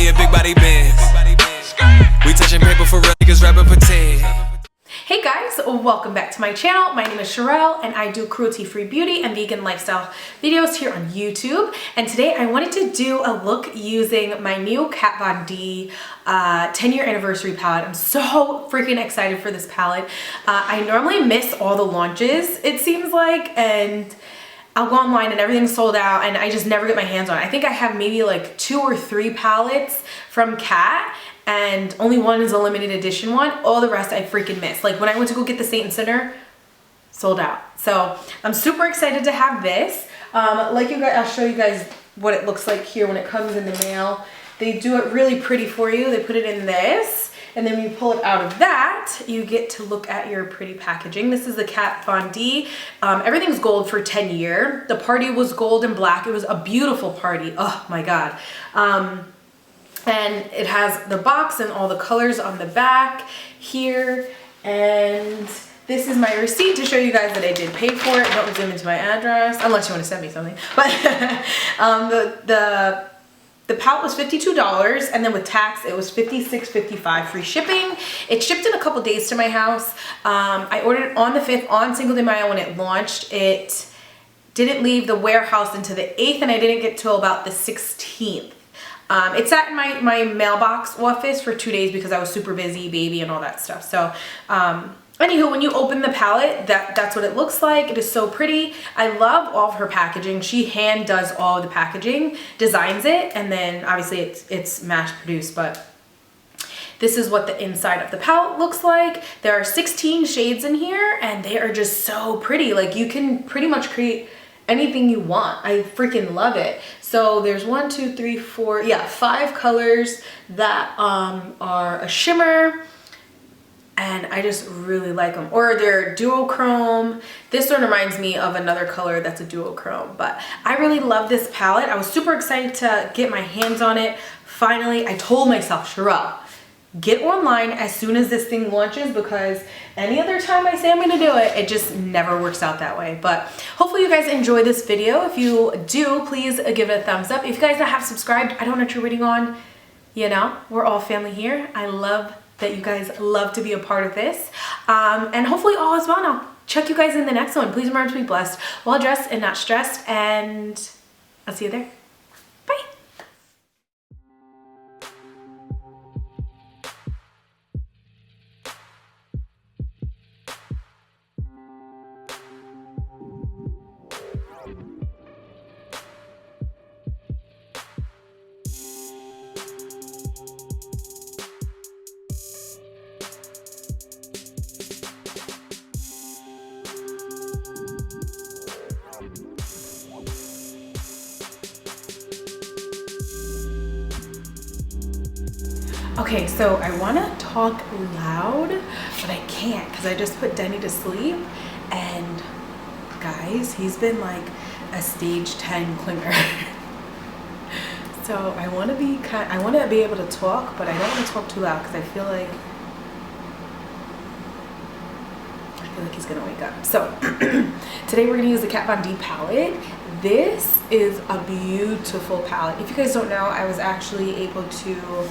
me a big body Benz. We touching paper for real, niggas rapping pretend. Hey guys, welcome back to my channel. My name is Sherelle and I do cruelty-free beauty and vegan lifestyle videos here on YouTube. And today I wanted to do a look using my new Kat Von D 10-year anniversary palette. I'm so freaking excited for this palette. I normally miss all the launches, it seems like, and I'll go online and everything's sold out and I just never get my hands on it. I think I have maybe like 2 or 3 palettes from Kat, and only one is a limited edition one. All the rest I freaking miss. Like when I went to go get the Saint & Sinner, sold out. So I'm super excited to have this. Like you guys, I'll show you guys what it looks like here when it comes in the mail. They do it really pretty for you. They put it in this, and then when you pull it out of that, you get to look at your pretty packaging. This is the Kat Von D. Everything's gold for 10 year. The party was gold and black. It was a beautiful party. Oh my God. And it has the box and all the colors on the back here. And this is my receipt to show you guys that I did pay for it. Don't zoom into my address, unless you want to send me something. But the palette was $52, and then with tax it was $56.55 free shipping. It shipped in a couple days to my house. I ordered it on the 5th on Cinco de Mayo when it launched. It didn't leave the warehouse until the 8th, and I didn't get till about the 16th. It sat in my mailbox office for 2 days because I was super busy, baby, and all that stuff. So, anywho, when you open the palette, that's what it looks like. It is so pretty. I love all of her packaging. She hand does all of the packaging, designs it, and then obviously it's mass produced, but this is what the inside of the palette looks like. There are 16 shades in here, and they are just so pretty. Like, you can pretty much create anything you want. I freaking love it. So there's 1, 2, 3, 4, yeah, 5 colors that are a shimmer, and I just really like them. Or they're duochrome. This one reminds me of another color that's a duochrome, but I really love this palette. I was super excited to get my hands on it. Finally, I told myself, Sherelle, get online as soon as this thing launches, because any other time I say I'm gonna do it, it just never works out that way. But hopefully you guys enjoy this video. If you do, please give it a thumbs up. If you guys have subscribed, I don't know what you're waiting on. You know, we're all family here. I love that you guys love to be a part of this. And hopefully all is well now. Check you guys in the next one. Please remember to be blessed, well dressed and not stressed, and I'll see you there. Bye. Okay, so I want to talk loud, but I can't because I just put Denny to sleep, and guys, he's been like a stage 10 clinger. So I want to be able to talk, but I don't want to talk too loud because I feel like he's gonna wake up. So today we're gonna use the Kat Von D palette. This is a beautiful palette. If you guys don't know, I was actually able to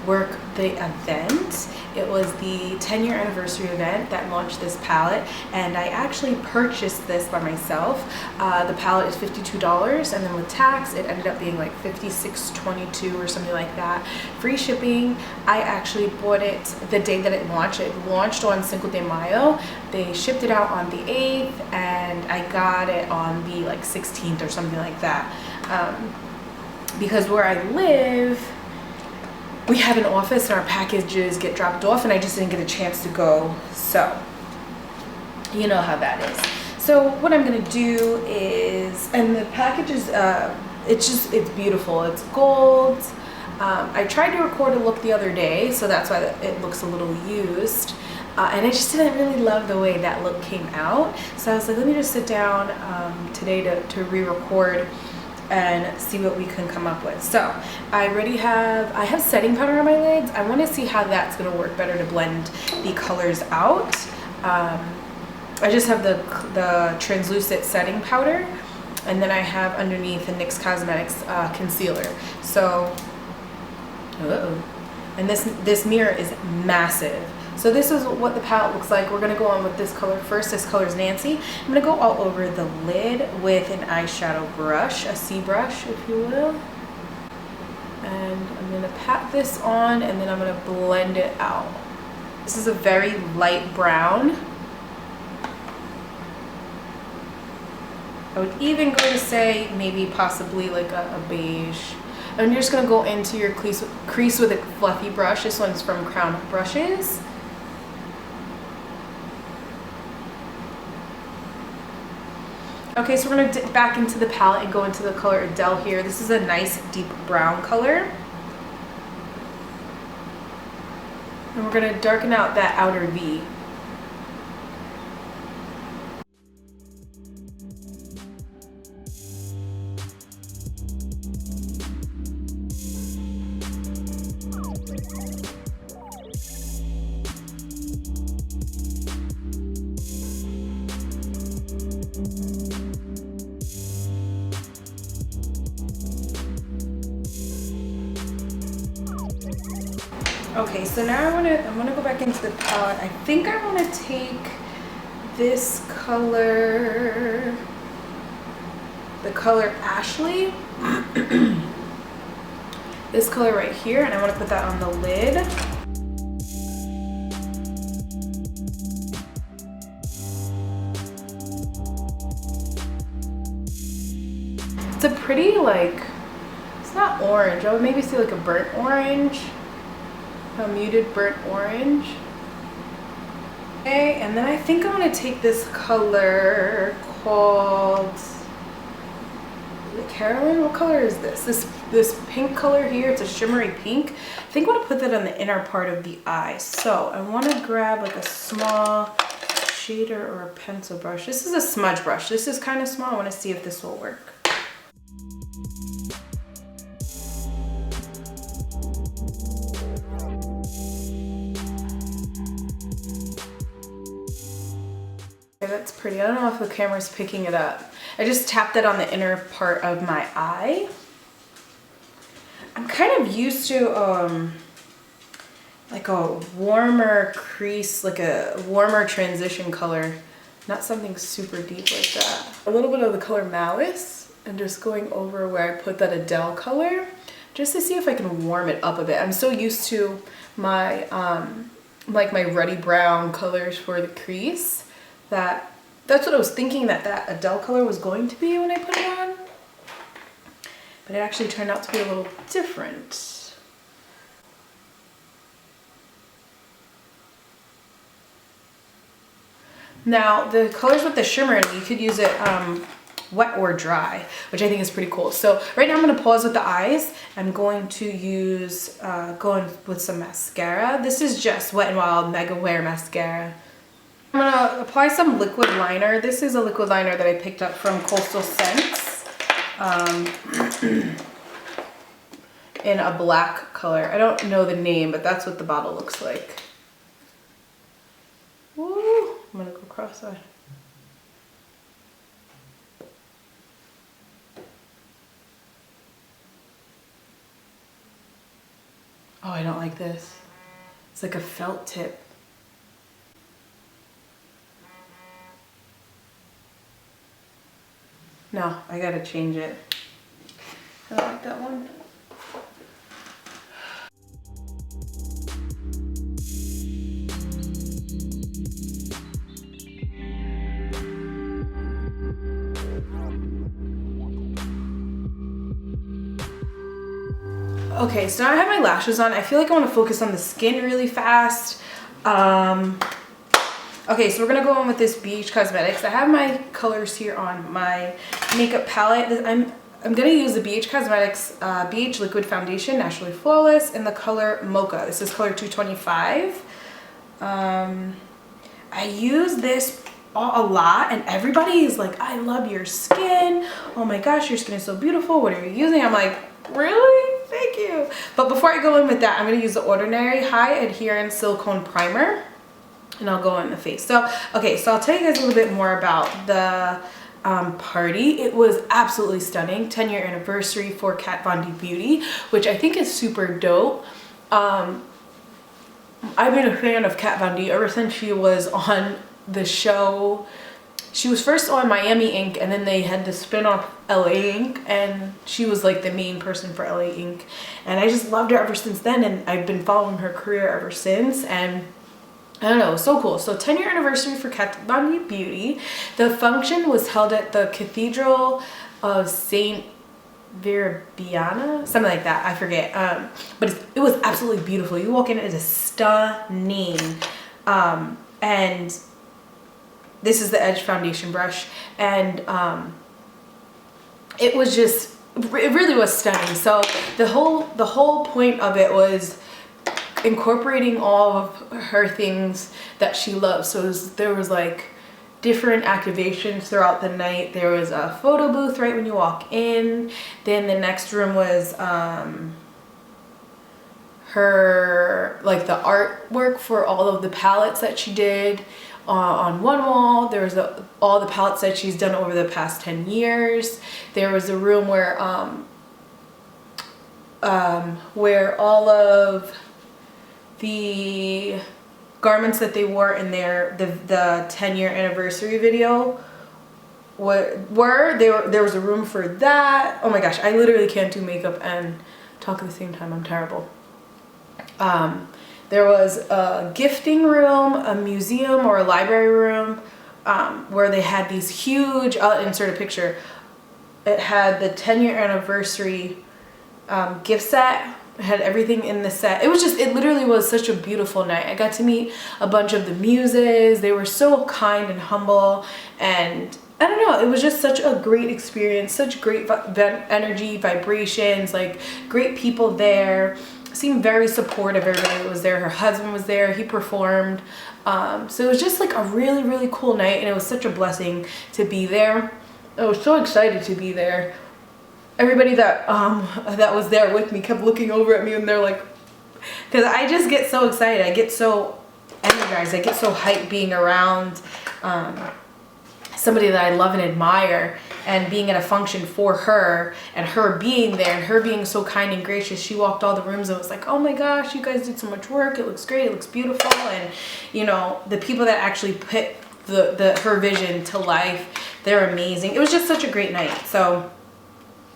work the event. It was the 10-year anniversary event that launched this palette, and I actually purchased this by myself. The palette is $52, and then with tax it ended up being like $56.22 or something like that. Free shipping. I actually bought it the day that it launched. It launched on Cinco de Mayo. They shipped it out on the 8th, and I got it on the like 16th or something like that. Because where I live, we have an office and our packages get dropped off, and I just didn't get a chance to go. So you know how that is. So what I'm gonna do is, and the package is it's beautiful. It's gold. I tried to record a look the other day, so that's why it looks a little used, and I just didn't really love the way that look came out. So I was like, let me just sit down today to re-record and see what we can come up with. So I have setting powder on my lids. I want to see how that's going to work better to blend the colors out. I just have the translucent setting powder, And then I have underneath the NYX Cosmetics concealer. So, and this mirror is massive. So this is what the palette looks like. We're gonna go on with this color first. This color is Nancy. I'm gonna go all over the lid with an eyeshadow brush, a C brush, if you will. And I'm gonna pat this on, and then I'm gonna blend it out. This is a very light brown. I would even go to say maybe possibly like a beige. And you're just gonna go into your crease with a fluffy brush. This one's from Crown Brushes. Okay, so we're gonna dip back into the palette and go into the color Adele here. This is a nice deep brown color. And we're gonna darken out that outer V. Okay, so now I'm gonna go back into the palette. I think I want to take this color, the color Ashley, this color right here, and I want to put that on the lid. It's a pretty, like, it's not orange. I would maybe say like a burnt orange. A muted burnt orange. Okay, and then I think I'm gonna take this color called, is it Carolyn? What color is this? This pink color here, it's a shimmery pink. I think I wanna put that on the inner part of the eye. So I wanna grab like a small shader or a pencil brush. This is a smudge brush. This is kind of small. I wanna see if this will work. That's pretty. I don't know if the camera's picking it up. I just tapped it on the inner part of my eye. I'm kind of used to like a warmer crease, like a warmer transition color, not something super deep like that. A little bit of the color Malice, and just going over where I put that Adele color, just to see if I can warm it up a bit. I'm so used to my like my ruddy brown colors for the crease. That's what I was thinking that Adele color was going to be when I put it on. But it actually turned out to be a little different. Now, the colors with the shimmer, you could use it wet or dry, which I think is pretty cool. So right now I'm gonna pause with the eyes. I'm going to use, going with some mascara. This is just Wet n Wild Mega Wear Mascara. I'm gonna apply some liquid liner. This is a liquid liner that I picked up from Coastal Scents in a black color. I don't know the name, but that's what the bottle looks like. Woo! I'm gonna go cross-eyed. Oh, I don't like this. It's like a felt tip. No, I gotta change it. I don't like that one. Okay, so now I have my lashes on. I feel like I want to focus on the skin really fast. Okay, so we're gonna go on with this BH Cosmetics. I have my colors here on my makeup palette. I'm gonna use the BH Cosmetics BH Liquid Foundation, Naturally Flawless, in the color Mocha. This is color 225. I use this a lot, and everybody is like, I love your skin. Oh my gosh, your skin is so beautiful. What are you using? I'm like, really? Thank you. But before I go in with that, I'm gonna use the Ordinary High Adherence Silicone Primer. And I'll go in the face. So, okay, so I'll tell you guys a little bit more about the party. It was absolutely stunning. 10-year anniversary for Kat Von D Beauty, which I think is super dope. I've been a fan of Kat Von D ever since she was on the show. She was first on Miami Ink, and then they had to spin off LA Ink, and she was like the main person for LA Ink. And I just loved her ever since then, and I've been following her career ever since. And I don't know, it was so cool. So 10-year anniversary for Kat Von D Beauty. The function was held at the Cathedral of Saint Verbiana, something like that, I forget. But it was absolutely beautiful. You walk in, it is stunning. And this is the Edge foundation brush, and it was just, it really was stunning. So the whole point of it was incorporating all of her things that she loves. So there was like different activations throughout the night. There was a photo booth right when you walk in. Then the next room was her, like, the artwork for all of the palettes that she did. On one wall there was all the palettes that she's done over the past 10 years. There was a room where all of the garments that they wore in the 10-year anniversary video there was a room for that. Oh my gosh, I literally can't do makeup and talk at the same time. I'm terrible. There was a gifting room, a museum or a library room, where they had these huge, I'll insert a picture. It had the 10-year anniversary gift set. It had everything in the set. It literally was such a beautiful night. I got to meet a bunch of the muses. They were so kind and humble, and I don't know, it was just such a great experience, such great energy, vibrations, like great people there. Seemed very supportive. Everybody was there. Her husband was there. He performed. So it was just like a really, really cool night, and it was such a blessing to be there. I was so excited to be there. Everybody that was there with me kept looking over at me, and they're like, because I just get so excited. I get so energized. I get so hyped being around somebody that I love and admire, and being at a function for her, and her being there, and her being so kind and gracious. She walked all the rooms and was like, oh my gosh, you guys did so much work. It looks great. It looks beautiful. And you know, the people that actually put her vision to life, they're amazing. It was just such a great night. So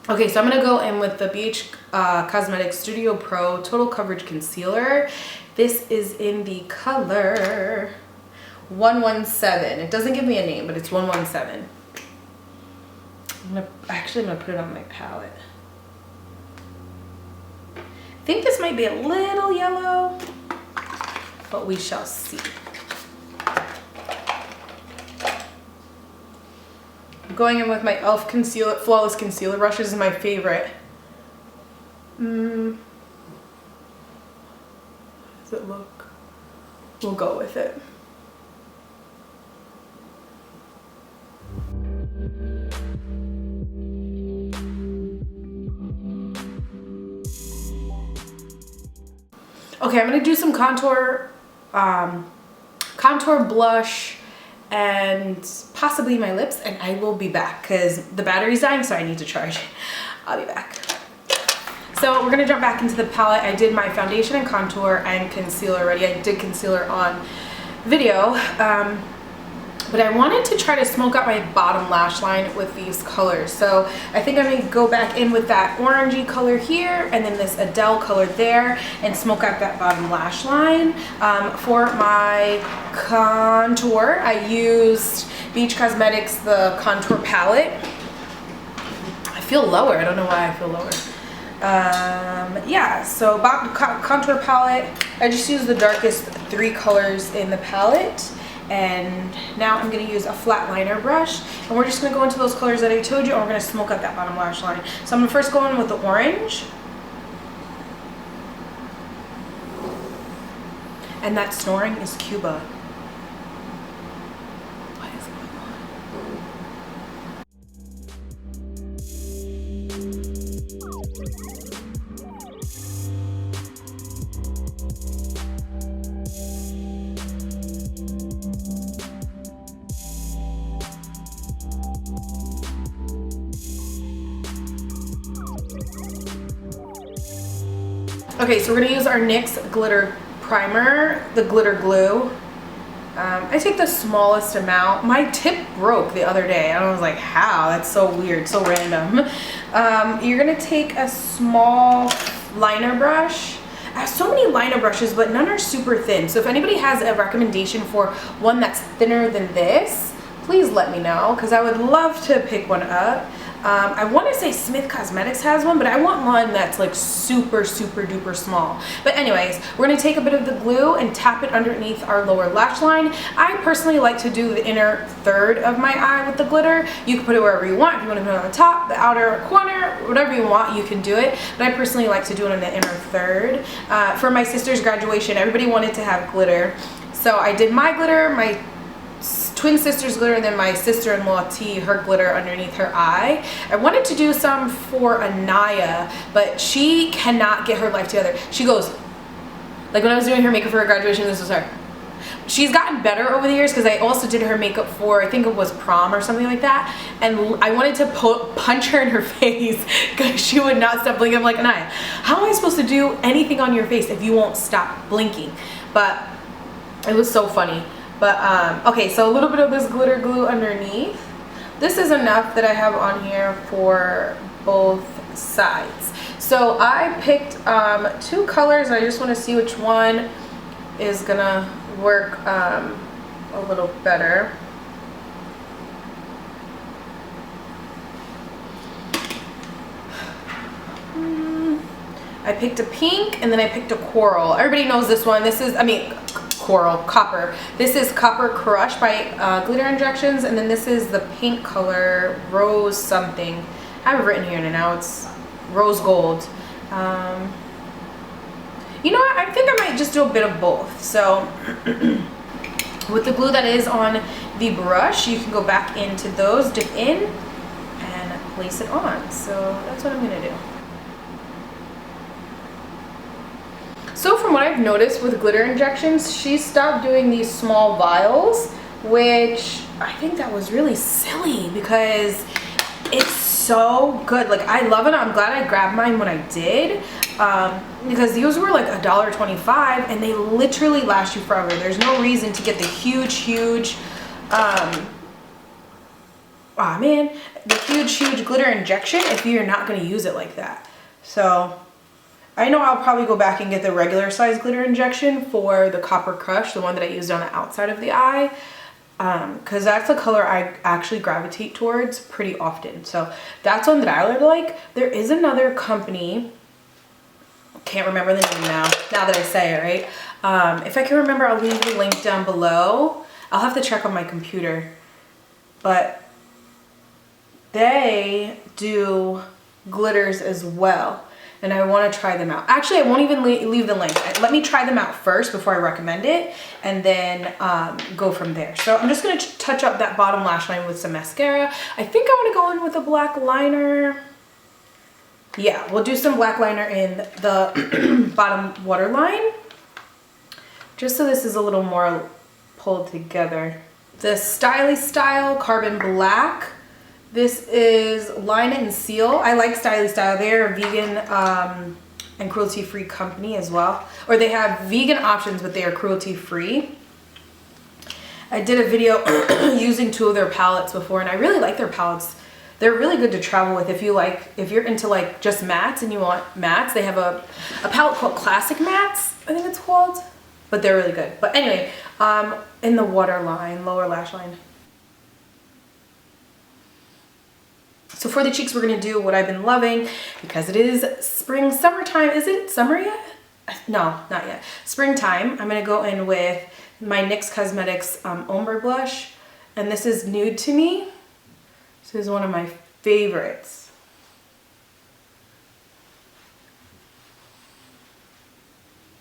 okay, so I'm gonna go in with the BH Cosmetics Studio Pro Total Coverage Concealer. This is in the color 117. It doesn't give me a name, but it's 117. I'm gonna put it on my palette. I think this might be a little yellow, but we shall see. I'm going in with my e.l.f. Flawless Concealer brush. This is my favorite. How does it look? We'll go with it. Okay, I'm gonna do some contour, blush, and possibly my lips, and I will be back because the battery's dying, so I need to charge. I'll be back. So we're gonna jump back into the palette. I did my foundation and contour and concealer already. I did concealer on video, but I wanted to try to smoke out my bottom lash line with these colors. So I think I'm gonna go back in with that orangey color here, and then this Adele color there, and smoke out that bottom lash line. For my contour, I used BH Cosmetics, the contour palette. I feel lower, I don't know why I feel lower. Yeah, so contour palette, I just used the darkest 3 colors in the palette. And now I'm going to use a flat liner brush, and we're just going to go into those colors that I told you, and we're going to smoke out that bottom lash line. So I'm going to first go in with the orange, and that snoring is Cuba. What is going on? Okay, so we're gonna use our NYX glitter primer, the glitter glue. I take the smallest amount. My tip broke the other day. I was like, how? That's so weird, so random. You're gonna take a small liner brush. I have so many liner brushes, but none are super thin. So if anybody has a recommendation for one that's thinner than this, please let me know, because I would love to pick one up. I want to say Smith Cosmetics has one, but I want one that's like super duper small. But anyways, we're going to take a bit of the glue and tap it underneath our lower lash line. I personally like to do the inner third of my eye with the glitter. You can put it wherever you want. If you want to put it on the top, the outer corner, whatever you want, you can do it. But I personally like to do it in the inner third. For my sister's graduation, everybody wanted to have glitter. So I did my glitter, my twin sister's glitter, and then my sister-in-law T, her glitter underneath her eye. I wanted to do some for Anaya, but she cannot get her life together. She goes, like when I was doing her makeup for her graduation, this was her. She's gotten better over the years, because I also did her makeup for, I think it was prom or something like that, and I wanted to punch her in her face because she would not stop blinking. I'm like, Anaya, how am I supposed to do anything on your face if you won't stop blinking? But it was so funny. But okay, so a little bit of this glitter glue underneath. This is enough that I have on here for both sides. So I picked 2 colors. I just want to see which one is gonna work a little better. I picked a pink, and then I picked a coral. Everybody knows this one. This is, coral, copper. This is Copper Crush by Glitter Injections, and then this is the pink color, Rose something. I have it written here now, it's Rose Gold. You know what, I think I might just do a bit of both. So with the glue that is on the brush, you can go back into those, dip in, and place it on. So that's what I'm gonna do. So from what I've noticed with Glitter Injections, she stopped doing these small vials, which I think that was really silly because it's so good. Like, I love it. I'm glad I grabbed mine when I did, because these were like $1.25 and they literally last you forever. There's no reason to get the huge glitter injection if you're not going to use it like that. So I know I'll probably go back and get the regular size glitter injection for the Copper Crush, the one that I used on the outside of the eye, because that's the color I actually gravitate towards pretty often. So that's one that I would like. There is another company, can't remember the name now that I say it, right? If I can remember, I'll leave the link down below. I'll have to check on my computer, but they do glitters as well. And I want to try them out. Actually, I won't even leave the link. Let me try them out first before I recommend it, and then go from there. So I'm just going to touch up that bottom lash line with some mascara. I think I want to go in with a black liner. Yeah, we'll do some black liner in the bottom waterline, just so this is a little more pulled together. The Styly Style Carbon Black. This is Line It and Seal. I like Styly Style. They're a vegan and cruelty-free company as well. Or they have vegan options, but they are cruelty-free. I did a video using 2 of their palettes before, and I really like their palettes. They're really good to travel with if you're into like just mattes and you want mattes. They have a palette called Classic Mattes, I think it's called. But they're really good. But anyway, in the waterline, lower lash line. So for the cheeks, we're going to do what I've been loving because it is spring, summertime. Is it summer yet? No, not yet. Springtime. I'm going to go in with my NYX Cosmetics Ombre Blush. And this is Nude to Me. This is one of my favorites.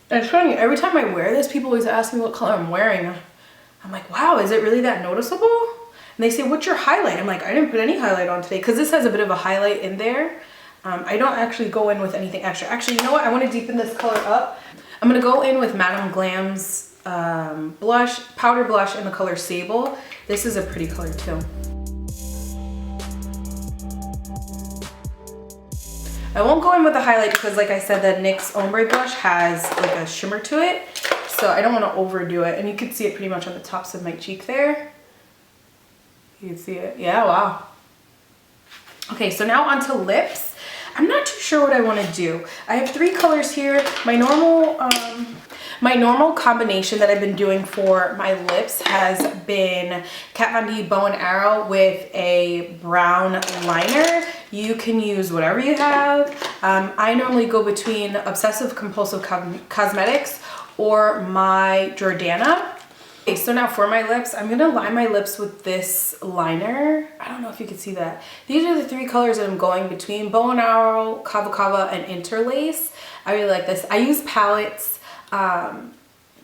And it's funny, every time I wear this, people always ask me what color I'm wearing. I'm like, wow, is it really that noticeable? And they say, what's your highlight? I'm like, I didn't put any highlight on today because this has a bit of a highlight in there. I don't actually go in with anything extra. Actually, you know what? I want to deepen this color up. I'm going to go in with Madame Glam's powder blush in the color Sable. This is a pretty color too. I won't go in with the highlight because like I said, the NYX ombre brush has like a shimmer to it. So I don't want to overdo it. And you can see it pretty much on the tops of my cheek there. You can see it. Yeah, wow. Okay, so now onto lips. I'm not too sure what I want to do. I have 3 colors here. My normal combination that I've been doing for my lips has been Kat Von D Bow and Arrow with a brown liner. You can use whatever you have. I normally go between Obsessive Compulsive Cosmetics or my Jordana. Okay, so now for my lips, I'm gonna line my lips with this liner. I don't know if you can see that. These are the 3 colors that I'm going between: Bow and Arrow, Kava Kava, and Interlace. I really like this. I use palettes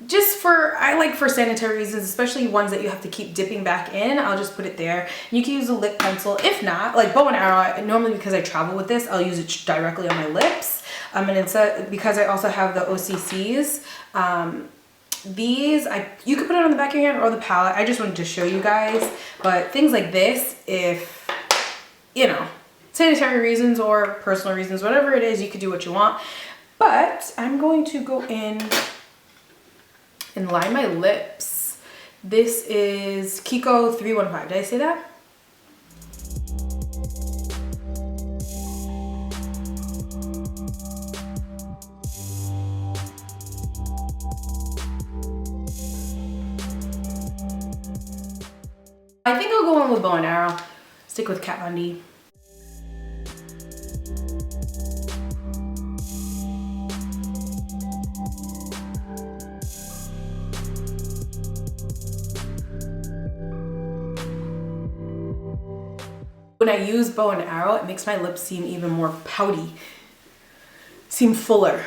just for, I like for sanitary reasons, especially ones that you have to keep dipping back in. I'll just put it there. You can use a lip pencil. If not, like Bow and Arrow, normally because I travel with this, I'll use it directly on my lips. And it's because I also have the OCCs. These, you could put it on the back of your hand or the palette. I just wanted to show you guys. But things like this, if, you know, sanitary reasons or personal reasons, whatever it is, you could do what you want. But I'm going to go in and line my lips. This is Kiko 315. Did I say that? I think I'll go in with Bow and Arrow. Stick with Kat Von D. When I use Bow and Arrow, it makes my lips seem even more pouty, seem fuller.